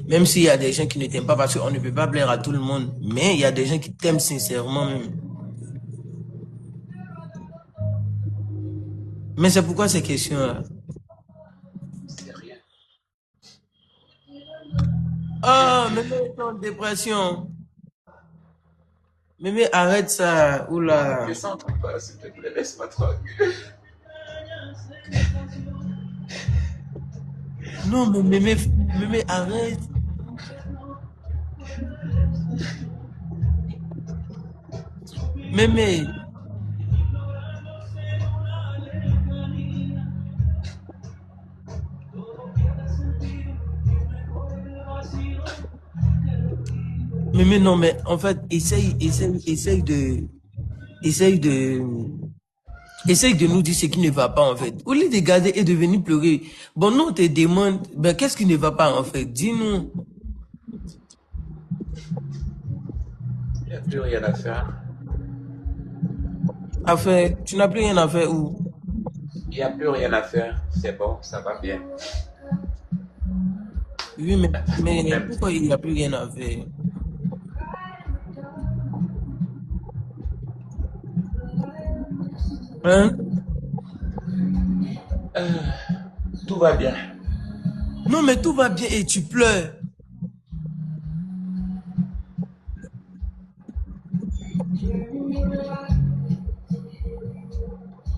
Même s'il y a des gens qui ne t'aiment pas parce qu'on ne peut pas plaire à tout le monde, mais il y a des gens qui t'aiment sincèrement même. Mais c'est pourquoi ces questions-là? C'est rien. Oh, mais est en dépression. Mais arrête ça. Oula. Ne centre pas, s'il te plaît, laisse-moi tranquille. Non, mais arrête. Mémé. Mais non, mais en fait, essaye de, essaye de nous dire ce qui ne va pas, en fait. Au lieu de garder et de venir pleurer, bon, nous, on te demande, ben, qu'est-ce qui ne va pas, en fait? Dis-nous. Il n'y a plus rien à faire. Enfin, tu n'as plus rien à faire ou? Il n'y a plus rien à faire. C'est bon, ça va bien. Oui, mais Même, pourquoi il n'y a plus rien à faire? Hein? tout va bien. Non, mais tout va bien et tu pleures.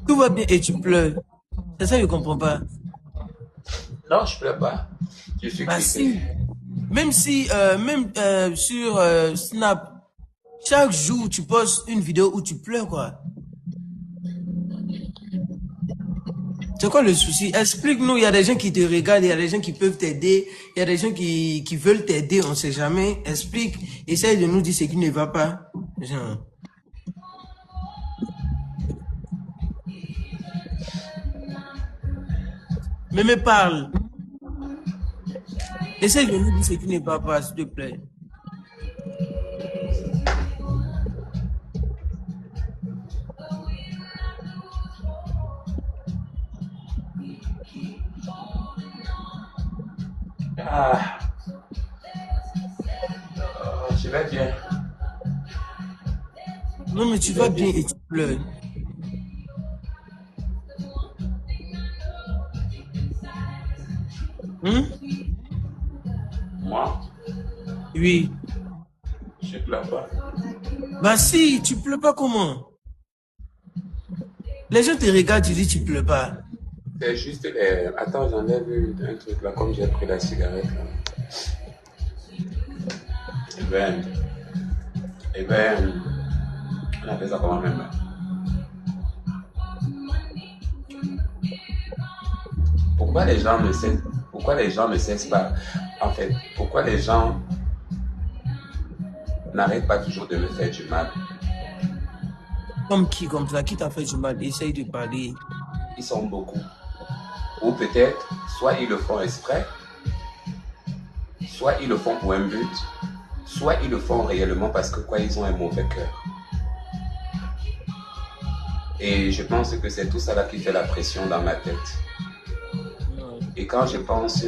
Tout va bien et tu pleures. C'est ça, je comprends pas. Non, je ne pleure pas. Je suis Bah excité. si. Même si, même sur Snap, chaque jour, tu postes une vidéo où tu pleures, quoi. C'est quoi le souci? Explique-nous, il y a des gens qui te regardent, il y a des gens qui peuvent t'aider, il y a des gens qui veulent t'aider, on sait jamais. Explique, essaye de nous dire ce qui ne va pas. Genre. Mais me parle. Essaye de nous dire ce qui ne va pas, s'il te plaît. Ah, je vais bien. Non, mais Je tu vas vais bien bien. et tu pleures. Hein? Moi, Oui. je ne pleure pas. Bah si, tu pleures pas comment? Les gens te regardent, tu dis tu pleures pas. C'est juste les... Attends, j'enlève un truc là, comme j'ai pris la cigarette là. Eh ben, eh ben, on appelle ça comment même? Pourquoi les gens ne cessent, pourquoi les gens ne cessent pas, en fait, pourquoi les gens n'arrêtent pas toujours de me faire du mal? Comme qui, comme ça, qui t'a fait du mal? Essaye de parler. Ils sont beaucoup. Ou peut-être, soit ils le font exprès, soit ils le font pour un but, soit ils le font réellement parce que quoi, ils ont un mauvais cœur. Et je pense que c'est tout ça là qui fait la pression dans ma tête. Et quand je pense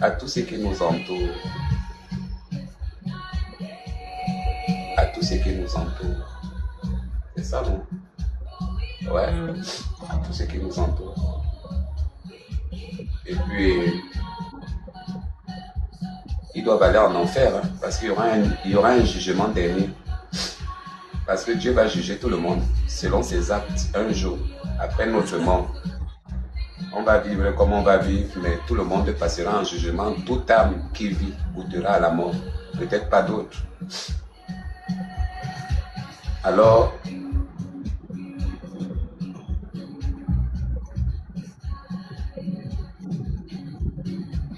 à tout ce qui nous entoure, à tout ce qui nous entoure, c'est ça, non? Ouais, à tout ce qui nous entoure. Et puis, ils doivent aller en enfer, hein, parce qu'il y aura un jugement dernier. Parce que Dieu va juger tout le monde selon ses actes un jour, après notre mort. On va vivre comme on va vivre, mais tout le monde passera en jugement. Toute âme qui vit goûtera à la mort, peut-être pas d'autres. Alors,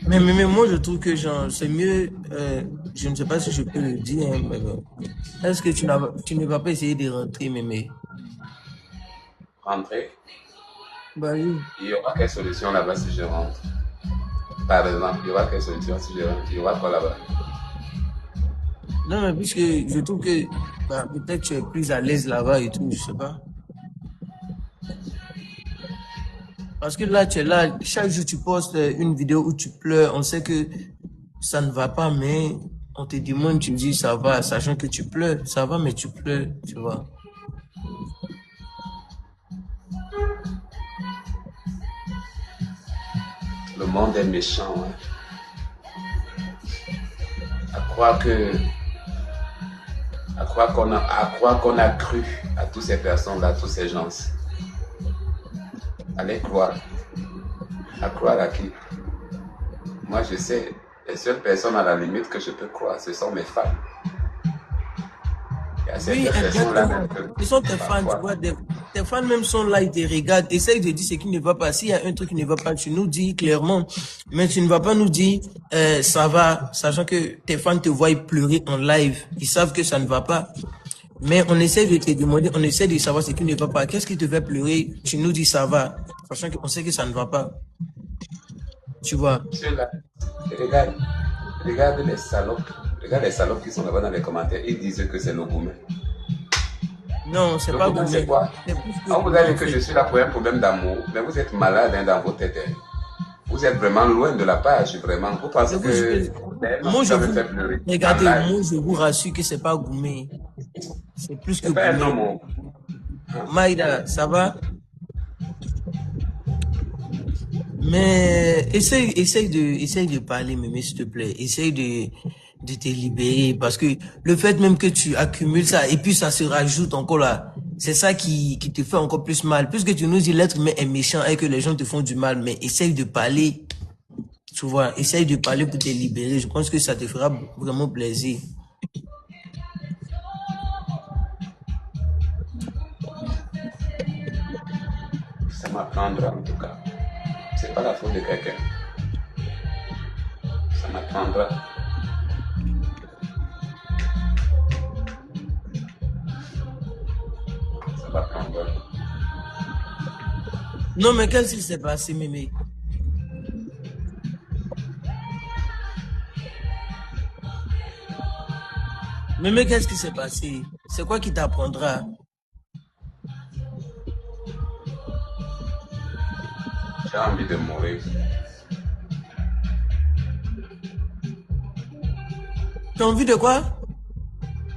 Mais moi, je trouve que genre, c'est mieux, je ne sais pas si je peux le dire, hein, mais bon. Est-ce que tu ne vas pas essayer de rentrer, mémé? rentrer, Bah oui. il y aura quelle solution là-bas si je rentre? Par exemple, il y aura quelle solution si je rentre? Il y aura quoi là-bas? Non, mais puisque je trouve que bah, peut-être tu es plus à l'aise là-bas et tout, je sais pas. Parce que là, tu es là, chaque jour tu postes une vidéo où tu pleures, on sait que ça ne va pas, mais on te demande, tu dis ça va, sachant que tu pleures. Ça va, mais tu pleures, tu vois. Le monde est méchant. Hein. À croire que, à croire qu'on a cru à toutes ces personnes-là, à tous ces gens. Allez croire. À croire à qui? Moi, je sais, les seules personnes à la limite que je peux croire, ce sont mes fans. Il y a Oui, certaines personnes-là exactement. même que Ce sont tes fans, tu parfois, vois. Tes fans même sont là, ils te regardent. Essaye de dire ce qui ne va pas. S'il y a un truc qui ne va pas, tu nous dis clairement. Mais tu ne vas pas nous dire ça va, sachant que tes fans te voient pleurer en live. Ils savent que ça ne va pas. Mais on essaie de te demander, on essaie de savoir ce qui ne va pas. Qu'est-ce qui te fait pleurer? Tu nous dis ça va, sachant qu'on sait que ça ne va pas. Tu vois. ceux-là, regarde, regarde les salopes. Regarde les salopes qui sont là-bas dans les commentaires. Ils disent que c'est le gourmet. Non, c'est Le pas gourmet, c'est gourmet. quoi? C'est plus que On vous gourmet a dit en que je fait. suis là pour un problème d'amour, mais vous êtes malade hein, dans vos têtes. Hein. Vous êtes vraiment loin de la page, vraiment. Vous Je pensez vous jure que que, c'est un homme moi qui je va me vous, faire pleurer en regardez, live. moi je vous rassure que c'est pas gourmet. C'est plus que C'est pas un gourmet. homme. Oh. Maïda, ça va? Mais essaye de parler, mémé, s'il te plaît. Essaye de te libérer parce que le fait même que tu accumules ça et puis ça se rajoute encore là, c'est ça qui te fait encore plus mal. Puisque tu nous dis l'être humain est méchant et que les gens te font du mal, mais essaye de parler, tu vois, essaye de parler pour te libérer. Je pense que ça te fera vraiment plaisir. Ça m'apprendra en tout cas. C'est pas la faute de quelqu'un. Ça m'apprendra. Ça m'apprendra. Non, mais qu'est-ce qui s'est passé, mémé? Mémé, qu'est-ce qui s'est passé? C'est quoi qui t'apprendra? J'ai envie de mourir. Tu as envie de quoi?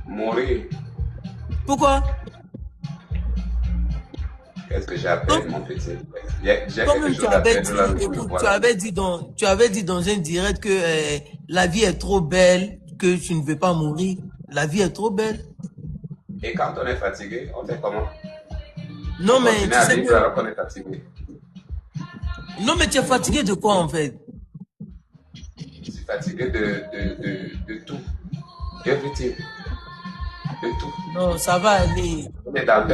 Mourir. Pourquoi? Qu'est-ce que Comme, j'appelle mon petit? J'ai quelque Toi-même, tu chose à avais perdre là dit, où je me écoute, vois là. tu avais dit dans un direct que la vie est trop belle, que tu ne veux pas mourir. La vie est trop belle. Et quand on est fatigué, on fait comment? Non, On mais continue tu à sais vivre que, alors qu'on est fatigué. non, mais tu es fatigué de quoi en fait? Je suis fatigué de tout. Everything. De tout. Non, ça va aller. On est dans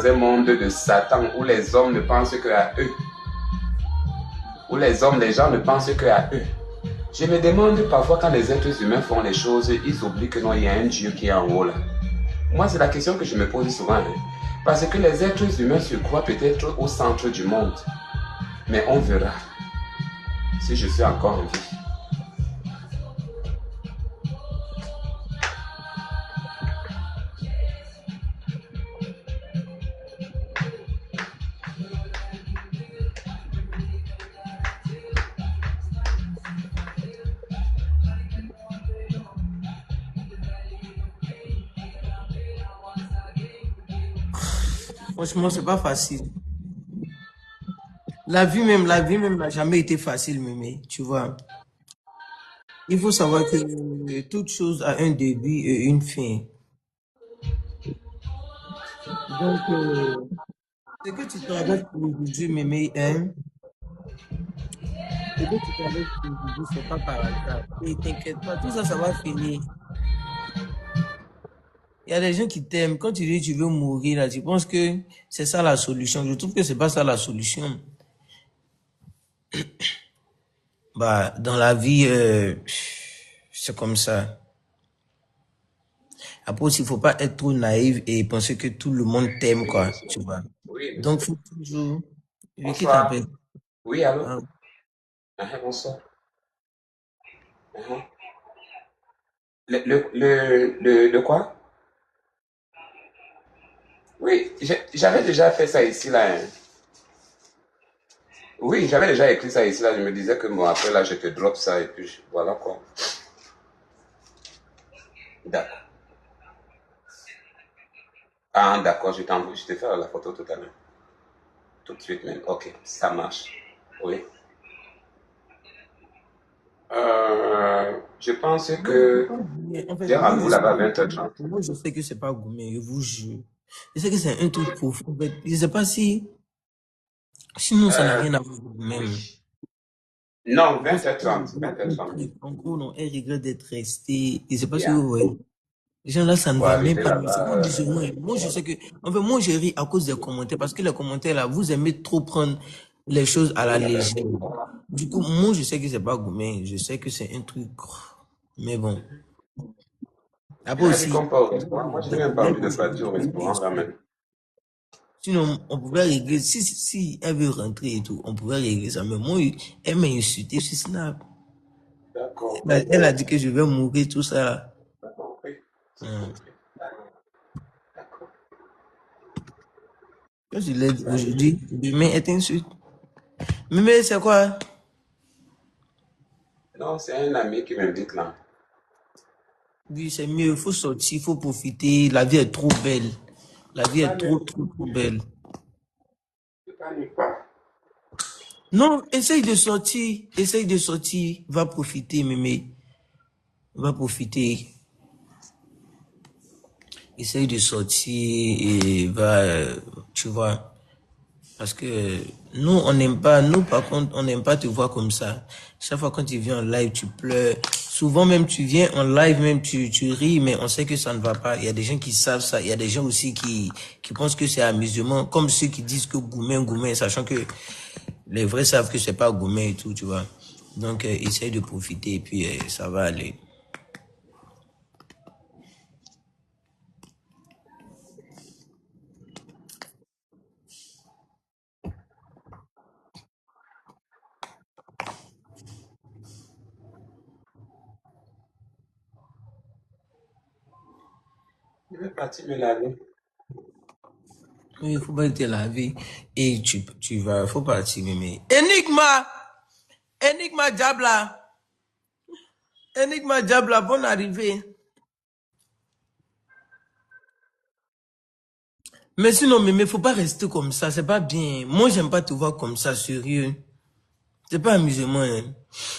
un monde de Satan où les hommes ne pensent qu'à eux. Où les gens ne pensent qu'à eux. Je me demande parfois quand les êtres humains font les choses, ils oublient que non, il y a un Dieu qui est en haut là. Moi, c'est la question que je me pose souvent. Hein. Parce que les êtres humains se croient peut-être au centre du monde. Mais on verra si je suis encore en vie. Franchement, c'est pas facile. La vie même n'a jamais été facile, mémé, tu vois. Il faut savoir que toute chose a un début et une fin. Donc, ce que tu traverses aujourd'hui, mémé, hein, ce que tu traverses aujourd'hui, c'est pas par hasard. Et t'inquiète pas, tout ça, ça va finir. Il y a des gens qui t'aiment. Quand tu dis que tu veux mourir, là, tu penses que c'est ça la solution. Je trouve que c'est pas ça la solution. Bah, dans la vie, c'est comme ça. Après aussi, il faut pas être trop naïf et penser que tout le monde t'aime, Oui, quoi, monsieur. tu vois. Oui, Donc, monsieur. faut toujours... Oui, qui Bonsoir. t'appelle? Oui, allô? Ah, Bonsoir. Uh-huh. Le quoi? Oui, j'avais déjà fait ça ici, là. Hein. Oui, j'avais déjà écrit ça ici, là, je me disais que bon, après là, je te drop ça et puis voilà quoi. D'accord. Ah, d'accord, je t'envoie, je te fais la photo tout à l'heure. Tout de suite même. Ok, ça marche. Oui. Je pense Moi, je sais que pas Gourmet. En fait, j'ai rendez-vous là-bas à 20h30. moi, je sais que c'est pas Gourmet, je vous jure. Je sais que c'est un truc profond. En fait, je sais pas si, sinon ça n'a rien à voir avec Gourmet. Oui. Non, En fait, 20h30. un 20h30. truc, en gros, non, elle regrette d'être restée. Je sais pas si Yeah. vous voyez. Les gens là, ça ne Pour va même arriver pas. Mais c'est là-bas. pas musulman. Moi, je sais que, en fait, moi, j'ai ri à cause des commentaires. Parce que les commentaires là, vous aimez trop prendre les choses à la légère. Du coup, moi, je sais que c'est pas Gourmet. Je sais que c'est un truc. Mais bon. Après Il a dit aussi, qu'on part au restaurant. Moi, je n'ai le même pas problème envie de aussi, partir au restaurant là même. sinon, on pouvait régler, si elle veut rentrer et tout, on pouvait régler ça. Mais moi, elle m'a insulté sur Snap. D'accord. Elle a dit que je vais mourir, tout ça là. J'ai compris. J'ai Hum. compris. D'accord. Quand je l'ai dit Ça y est. aujourd'hui, demain, elle t'insulte. Mais c'est quoi? Non, c'est un ami qui m'invite là. Oui, c'est mieux, il faut sortir, il faut profiter. La vie est trop belle. La vie est Pas trop, nulle trop, trop belle. pas nulle part. Non, essaye de sortir, va profiter, mémé, va profiter. Essaye de sortir et va, tu vois. Parce que nous, on n'aime pas, nous par contre, on n'aime pas te voir comme ça. Chaque fois quand tu viens en live, tu pleures. Souvent même, tu viens en live, même tu ris, mais on sait que ça ne va pas. Il y a des gens qui savent ça. Il y a des gens aussi qui pensent que c'est amusement, comme ceux qui disent que Goumen, sachant que les vrais savent que c'est pas Goumen et tout, tu vois. Donc, essaye de profiter et puis ça va aller. Je vais partir me laver. Oui, il faut pas te laver et tu vas, faut partir, mais. Enigma! Enigma Diabla! Enigma Diabla, bonne arrivée. Mais sinon, mais faut pas rester comme ça, c'est pas bien. Moi, j'aime pas te voir comme ça, sérieux. C'est pas amusement, hein.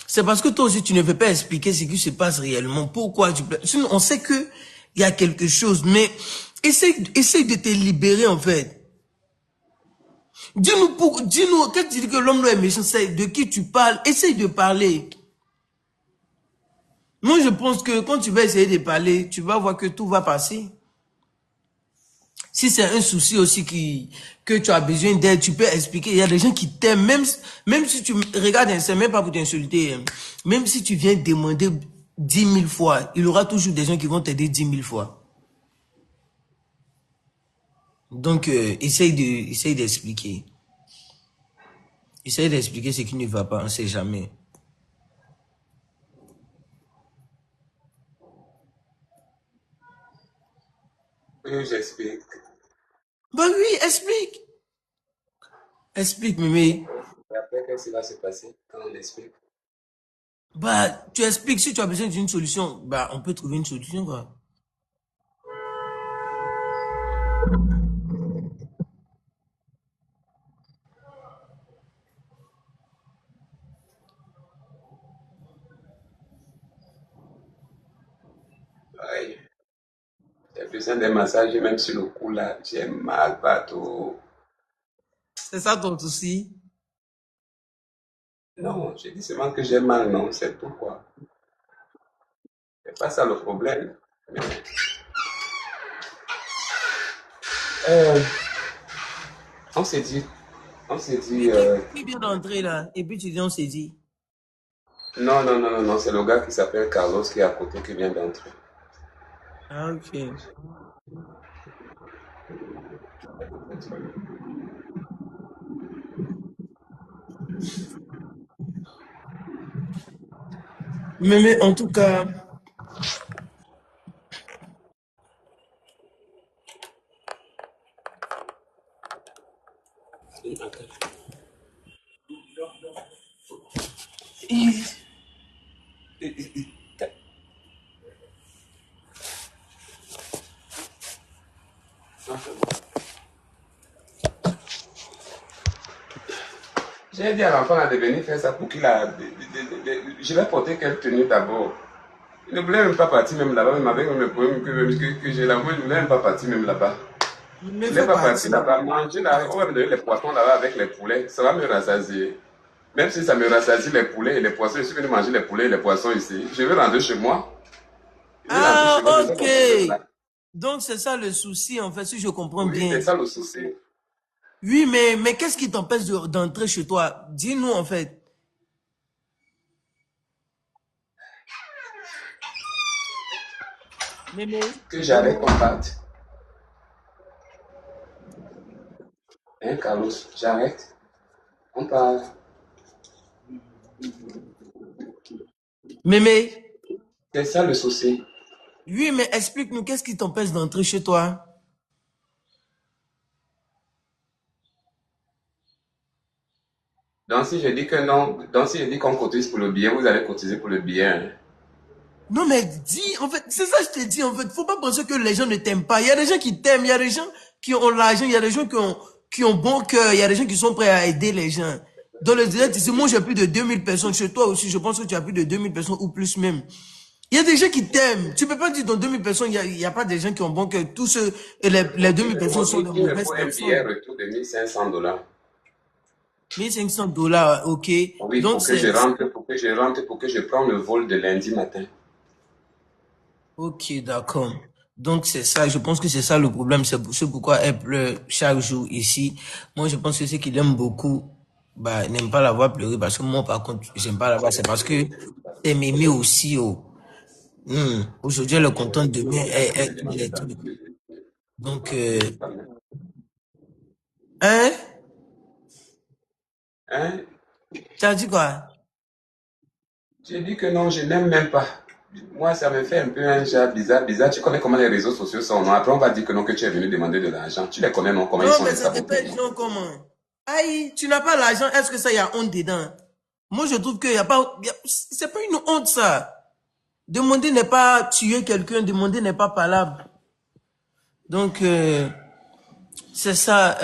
C'est parce que toi aussi, tu ne veux pas expliquer ce qui se passe réellement. Pourquoi tu pleures. Sinon, on sait que il y a quelque chose, mais essaye de te libérer, en fait. Dis-nous, quand tu dis que l'homme est méchant, c'est de qui tu parles. Essaye de parler. Moi, je pense que quand tu vas essayer de parler, tu vas voir que tout va passer. Si c'est un souci aussi que tu as besoin d'aide, tu peux expliquer. Il y a des gens qui t'aiment, même si tu regardes, c'est même pas pour t'insulter. Même si tu viens demander 10 000 fois, il y aura toujours des gens qui vont t'aider 10 000 fois. Donc, essaye d'expliquer. Essaye d'expliquer ce qui ne va pas, on ne sait jamais. Oui, j'explique. Bah oui, explique. Explique, Mémé. Et après, qu'est-ce qui va se passer quand on explique? Bah, tu expliques, si tu as besoin d'une solution, bah, on peut trouver une solution, quoi. Ouais. J'ai besoin d'un massage, même sur le cou là. J'ai mal partout. C'est ça ton souci? Non, j'ai dit seulement que j'ai mal, non, c'est tout quoi. C'est pas ça le problème. Mais, euh, on s'est dit, on s'est dit, Oui, qui vient d'entrer là? Et puis tu dis, on s'est dit. non, non, non, non, non, c'est le gars qui s'appelle Carlos qui est à côté qui vient d'entrer. Ah, ok. Mais en tout cas, J'ai dit à l'enfant de venir faire ça pour qu'il a... Je vais porter quelle tenue d'abord. Il ne voulait même pas partir même là-bas, même avec le problème que j'ai là-bas, il ne voulait même pas partir même là-bas. Il Il me ne voulait fait pas partie. partir là-bas, manger là, on va me donner les poissons là-bas avec les poulets, ça va me rassasier. Même si ça me rassasie les poulets et les poissons, je suis venu manger les poulets et les poissons ici. Je vais rentrer chez moi. Je vais rentrer chez moi, je Ah, vais ok. rentrer là. Donc, c'est ça le souci, en fait, si je comprends Oui, c'est bien. ça le souci. Oui, mais qu'est-ce qui t'empêche d'entrer chez toi? Dis-nous, en fait. Mémé, Que j'arrête qu'on parte. Hein, Carlos, j'arrête. On parle. Mémé, C'est ça le souci. oui, mais explique-nous, qu'est-ce qui t'empêche d'entrer chez toi? Donc si je dis que non, donc si je dis qu'on cotise pour le billet, vous allez cotiser pour le billet. Hein. Non, mais dis, en fait, c'est ça que je te dis, en fait. Faut pas penser que les gens ne t'aiment pas. Il y a des gens qui t'aiment, il y a des gens qui ont l'argent, il y a des gens qui ont bon cœur, il y a des gens qui sont prêts à aider les gens. Dans le direct, ici, moi, j'ai plus de 2000 personnes. Chez toi aussi, je pense que tu as plus de 2000 personnes ou plus même. Il y a des gens qui t'aiment. Tu peux pas dire dans 2000 personnes, il y a pas des gens qui ont bon cœur. Tous ceux, les 2000 personnes sont de Il me mauvaises faut un billet personnes. retour de 1500 $. 1500 $, ok. Oui, Donc, pour que je prenne le vol de lundi matin. ok, d'accord. Donc c'est ça, je pense que c'est ça le problème, c'est pourquoi elle pleure chaque jour ici. Moi je pense que c'est qu'il aime beaucoup, bah, il n'aime pas la voir pleurer parce que moi par contre, j'aime pas la voir, c'est parce que c'est Mémé aussi, oh. Aujourd'hui elle est contente, demain elle est truc. Donc, hein? Hein? T'as dit quoi? J'ai dit que non, je n'aime même pas. Moi, ça me fait un peu un genre bizarre, bizarre. Tu connais comment les réseaux sociaux sont, non? Après, on va dire que non, que tu es venu demander de l'argent. Tu les connais, non? Comment ils Non, sont, mais les c'était pas sabotés? des gens comment? Aïe, tu n'as pas l'argent, est-ce que ça y a honte dedans? Moi je trouve qu'il y a pas, c'est pas une honte ça. Demander n'est pas tuer quelqu'un, demander n'est pas palable. Donc, c'est ça,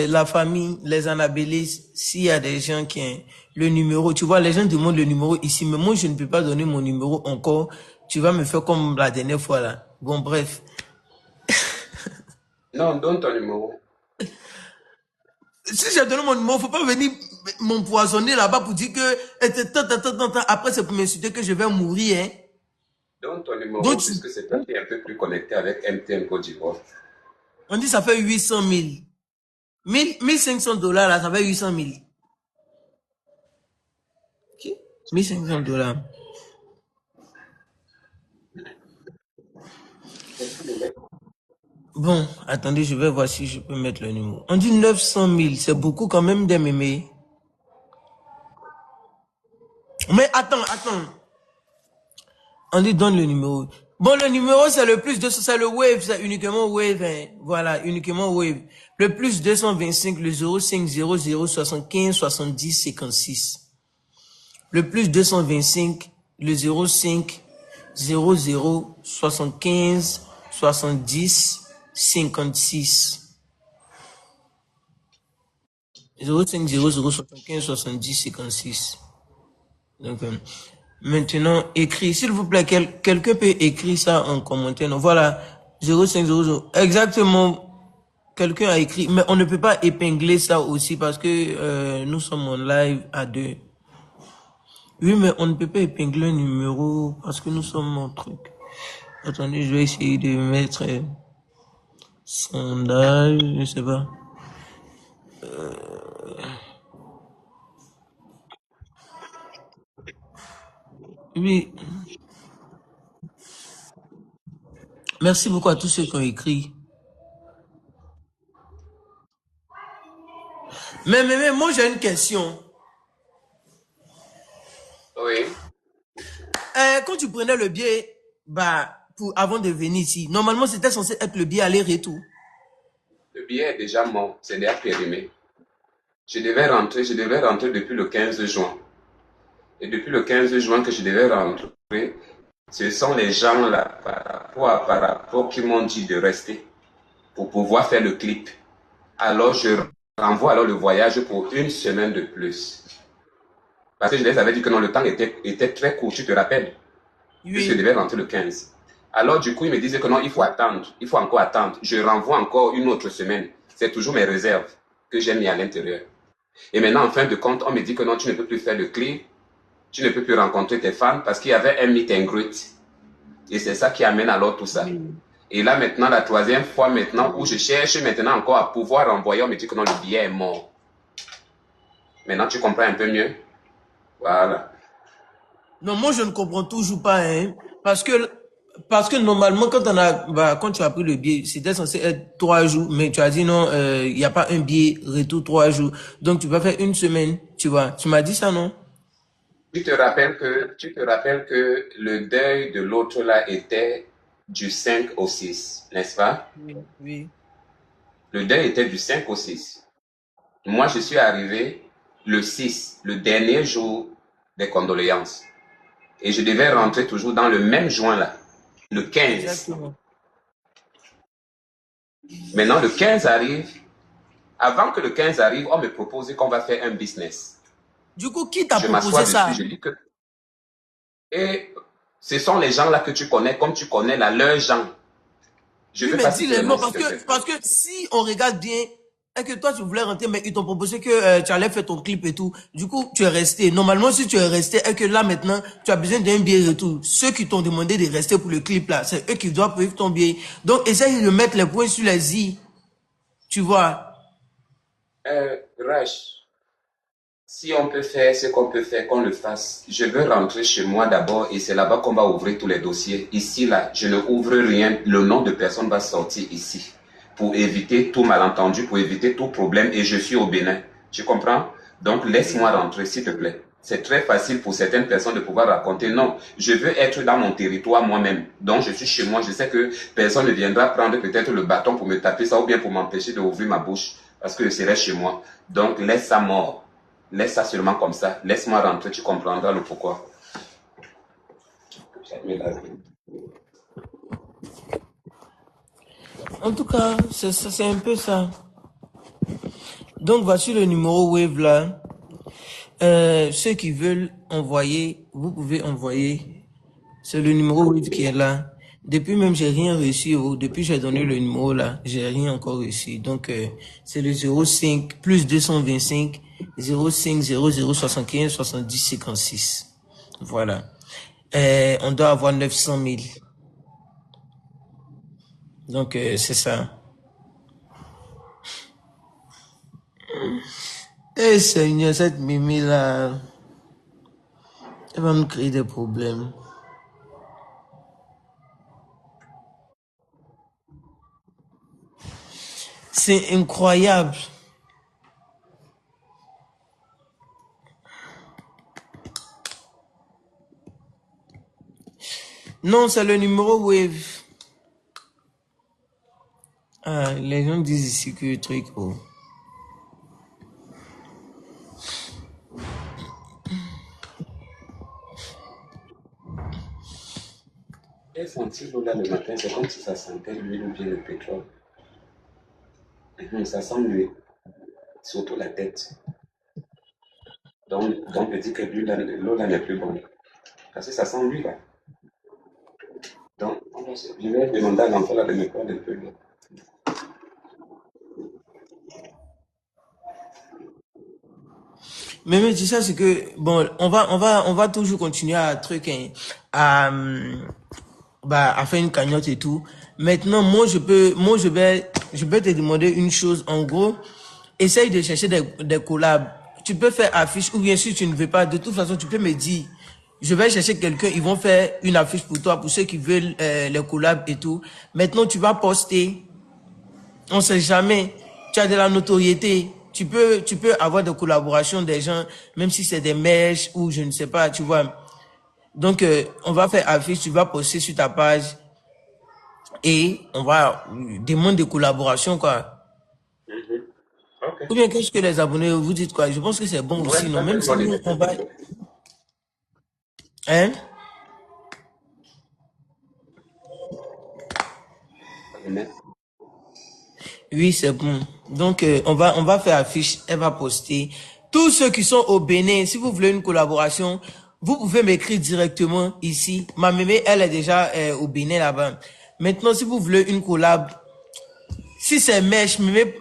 la famille, les anabélistes, s'il y a des gens qui ont le numéro, tu vois, les gens demandent le numéro ici, mais moi, je ne peux pas donner mon numéro encore. Tu vas me faire comme la dernière fois, là. Bon, bref. Non, donne ton numéro. Si j'ai donné mon numéro, faut pas venir m'empoisonner là-bas pour dire que, après, c'est pour m'insulter que je vais mourir, hein. Donne ton Donc, numéro, puisque c'est toi qui es un peu plus connecté avec MTN Côte d'Ivoire. on dit ça fait 800 000. 1500 $, là, ça fait 800 000. Ok? 1500 $. Bon, attendez, je vais voir si je peux mettre le numéro. On dit 900 000, c'est beaucoup quand même des mémés. Mais attends. On dit donne le numéro. Bon, le numéro, c'est le plus 200, c'est le Wave, c'est uniquement Wave, hein. Voilà, uniquement Wave. Le plus 225, le 05 00 75 70 56. Le plus 225, le 05 00 75 70 56. 05 00 75 70 56. Donc, maintenant, écrit, s'il vous plaît, quelqu'un peut écrire ça en commentaire. Non, voilà, 0500. Exactement, quelqu'un a écrit, mais on ne peut pas épingler ça aussi parce que nous sommes en live à deux. Oui, mais on ne peut pas épingler un numéro parce que nous sommes en truc. Attendez, je vais essayer de mettre sondage, je sais pas. Oui, merci beaucoup à tous ceux qui ont écrit. Mais moi j'ai une question. Oui. Quand tu prenais le billet, bah, avant de venir ici, normalement c'était censé être le billet aller-retour. Le billet est déjà mort, c'est déjà périmé. Je devais rentrer depuis le 15 juin. Et depuis le 15 juin que je devais rentrer, ce sont les gens là, par rapport qui m'ont dit de rester pour pouvoir faire le clip. Alors je renvoie alors le voyage pour une semaine de plus. Parce que je les avais dit que non, le temps était très court, tu te rappelles? Puisque je Oui. devais rentrer le 15. Alors, du coup, il me disait que non, il faut attendre. Il faut encore attendre. Je renvoie encore une autre semaine. C'est toujours mes réserves que j'ai mis à l'intérieur. Et maintenant, en fin de compte, on me dit que non, tu ne peux plus faire le clip. Tu ne peux plus rencontrer tes fans parce qu'il y avait un meet and greet. Et c'est ça qui amène alors tout ça. Oui. Et là, maintenant, la troisième fois maintenant, où je cherche maintenant encore à pouvoir renvoyer, on me dit que non, le billet est mort. Maintenant, tu comprends un peu mieux? Voilà. Non, moi, je ne comprends toujours pas, hein. Parce que normalement, quand tu as pris le billet, c'était censé être 3 jours, mais tu as dit non, il n'y a pas un billet retour 3 jours. Donc, tu vas faire une semaine, tu vois. Tu m'as dit ça, non? Tu te rappelles que le deuil de l'autre là était du 5 au 6, n'est-ce pas? Oui, oui. Le deuil était du 5 au 6. Moi, je suis arrivé le 6, le dernier jour des condoléances. Et je devais rentrer toujours dans le même joint là, le 15. Exactement. Maintenant, le 15 arrive. Avant que le 15 arrive, on me propose qu'on va faire un business. Du coup, qui t'a Je m'assois proposé dessus, ça? je dis que... Et ce sont les gens là que tu connais, comme tu connais là, leurs gens. Je ne Oui, veux mais pas citer dis-les le nom, non, s'il te plaît. parce que si on regarde bien, et que toi tu voulais rentrer, mais ils t'ont proposé que tu allais faire ton clip et tout. Du coup, tu es resté. Normalement, si tu es resté et que là maintenant, tu as besoin d'un billet retour, ceux qui t'ont demandé de rester pour le clip là, c'est eux qui doivent payer ton billet. Donc, essaye de mettre les points sur les i, tu vois. Rach, si on peut faire ce qu'on peut faire, qu'on le fasse. Je veux rentrer chez moi d'abord et c'est là-bas qu'on va ouvrir tous les dossiers. Ici, là, je ne ouvre rien. Le nom de personne va sortir ici pour éviter tout malentendu, pour éviter tout problème et je suis au Bénin. Tu comprends? Donc, laisse-moi rentrer, s'il te plaît. C'est très facile pour certaines personnes de pouvoir raconter. Non, je veux être dans mon territoire moi-même. Donc, je suis chez moi. Je sais que personne ne viendra prendre peut-être le bâton pour me taper ça ou bien pour m'empêcher d'ouvrir ma bouche parce que je serai chez moi. Donc, laisse ça mort. Laisse ça seulement comme ça. Laisse-moi rentrer, tu comprendras le pourquoi. En tout cas, c'est un peu ça. Donc, voici le numéro Wave là. Ceux qui veulent envoyer, vous pouvez envoyer. C'est le numéro 8 qui est là. Depuis même, j'ai rien reçu. Depuis j'ai donné le numéro là, j'ai rien encore reçu. Donc, c'est le 05 plus 225 05 00 75 70 56. Voilà. On doit avoir 900 000. Donc, c'est ça. Eh Seigneur, cette Mimi là, elle va nous créer des problèmes. C'est incroyable. Non, c'est le numéro Wave. Ah, les gens disent ici que le truc, oh. J'ai senti l'eau là le matin, c'est comme si ça sentait l'huile ou bien le pétrole. Ça sent l'huile, surtout la tête. Donc on peut dire que l'eau là n'est plus bonne. Parce que ça sent l'huile là. Donc, je vais demander à l'enfant là de me prendre un peu l'eau. Mais tu sais, c'est que, bon, on va toujours continuer à truc, hein, à faire une cagnotte et tout. Maintenant, je peux te demander une chose. En gros, essaye de chercher des collabs. Tu peux faire affiche ou bien si tu ne veux pas, de toute façon, tu peux me dire, je vais chercher quelqu'un, ils vont faire une affiche pour toi, pour ceux qui veulent les collabs et tout. Maintenant, tu vas poster. On sait jamais. Tu as de la notoriété. Tu peux avoir des collaborations des gens, même si c'est des mèches ou je ne sais pas, tu vois. Donc, on va faire affiche, tu vas poster sur ta page et on va demander des collaborations, quoi. Ok. Ou bien, qu'est-ce que les abonnés vous dites, quoi? Je pense que c'est bon Ouais, aussi, non? ça c'est Même une si bonne nous, idée. on va... Hein? Oui, c'est bon. Donc, on va faire affiche, elle va poster. Tous ceux qui sont au Bénin, si vous voulez une collaboration, vous pouvez m'écrire directement ici. Ma mémé, elle est déjà au Bénin là-bas. Maintenant, si vous voulez une collab, si c'est mèche, mémé,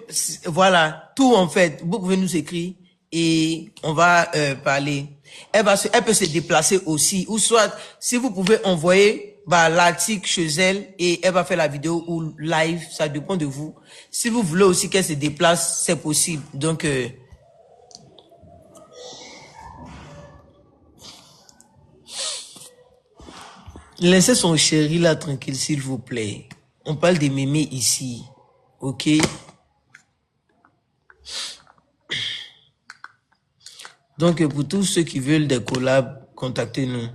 voilà, tout en fait, vous pouvez nous écrire et on va parler. Elle peut se déplacer aussi, ou soit, si vous pouvez envoyer l'article chez elle et elle va faire la vidéo ou live, ça dépend de vous. Si vous voulez aussi qu'elle se déplace, c'est possible. Donc, laissez son chéri là tranquille, s'il vous plaît. On parle des mémés ici, ok? Donc, pour tous ceux qui veulent des collabs, contactez-nous.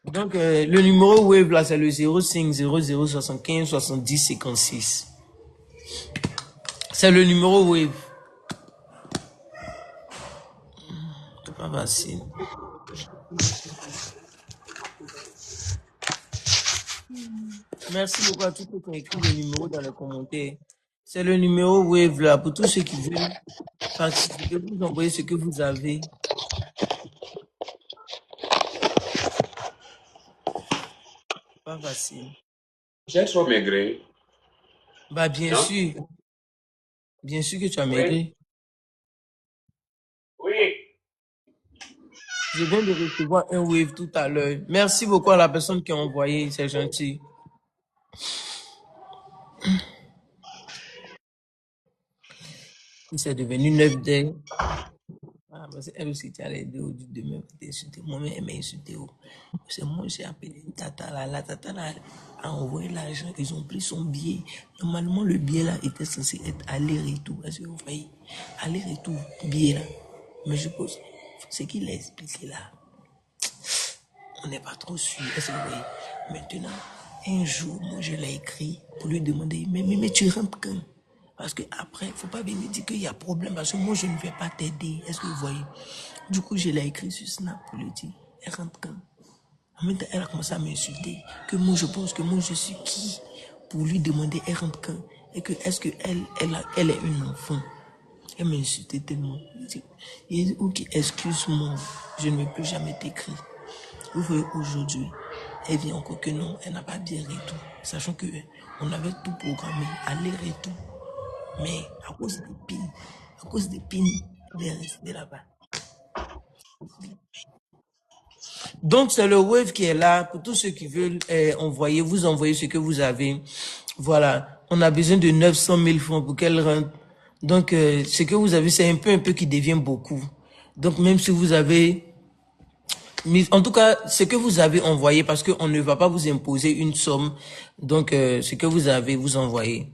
Donc, le numéro Wave, là, c'est le 05 00 75 70 56. C'est le numéro Wave. C'est pas facile. Merci beaucoup à tous ceux qui ont écrit le numéro dans les commentaires. C'est le numéro Wave, là, pour tous ceux qui veulent participer, vous envoyez ce que vous avez. Pas facile. J'ai trop maigré. Bah, bien sûr. Bien sûr que tu as maigri. Oui. Je viens de recevoir un wave tout à l'heure. Merci beaucoup à la personne qui a envoyé, c'est gentil. C'est devenu 9 d. Ah, parce qu'elle aussi, tu as les deux du demain pour t'insulter. Moi-même, elle m'a insulté. C'est moi, j'ai appelé une tata là. La tata là a envoyé l'argent. Ils ont pris son billet. Normalement, le billet là était censé être aller-retour. Est-ce que vous voyez? Aller-retour, billet là. Mais je pense, ce qu'il a expliqué là, on n'est pas trop sûr. Est-ce que vous voyez? Maintenant, un jour, moi, je l'ai écrit pour lui demander, mais tu rentres quand? Parce que après, il ne faut pas venir dire qu'il y a problème, parce que moi, je ne vais pas t'aider. Est-ce que vous voyez? Du coup, je l'ai écrit sur Snap pour lui dire, elle rentre quand? En même temps, elle a commencé à m'insulter. Que moi, je pense que moi, je suis qui pour lui demander, elle rentre quand? Et que, est-ce qu'elle elle est une enfant? Elle m'a insulté tellement. Il dit, ok, excuse-moi, je ne vais plus jamais t'écrire. Vous voyez, aujourd'hui, elle vient encore que non, elle n'a pas bien retour. Sachant que on avait tout programmé, aller-retour. Mais à cause des pins, elle est restée là-bas. Donc, c'est le Wave qui est là. Pour tous ceux qui veulent envoyer, vous envoyez ce que vous avez. Voilà. On a besoin de 900 000 francs pour qu'elle rentre. Donc, ce que vous avez, c'est un peu qui devient beaucoup. Donc, même si vous avez... Mais en tout cas, ce que vous avez envoyé, parce qu'on ne va pas vous imposer une somme. Donc, ce que vous avez, vous envoyez.